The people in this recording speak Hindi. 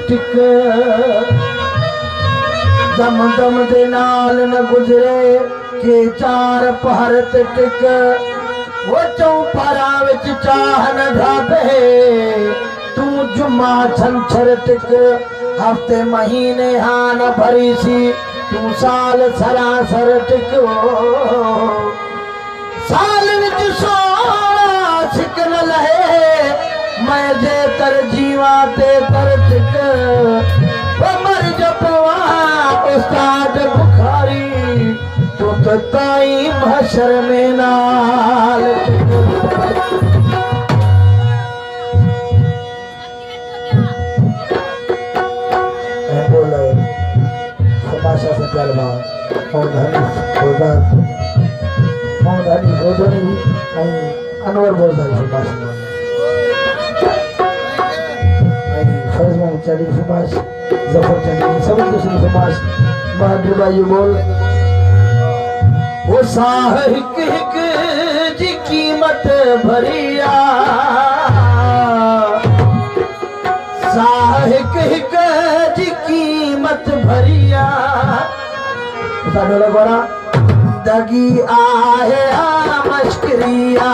टिक दम दम दे नाल न गुजरे के चार पहर ते टिक वो चौपहरा विच चाह न ढाबे तू जुम्मा छंछर टिक हफ्ते महीने हाँ न भरी सी तू साल सरासर टिक साल विच सोना सिक न लहे मैं जे तर जीवा ते तर टिक मर जपवा उस्ताद बुखारी तो ताई महशर में नाल समाशा से चलवा अनवर बोलता समाशा फर्ज में चली सुभाष जफर चली सब दूसरी सुभाष बहादुर भाई बोल वो साह हिक हिक जी कीमत भरिया साह हिक हिक जी कीमत भरिया उसा डोला गोरा दगी आहे मश्करिया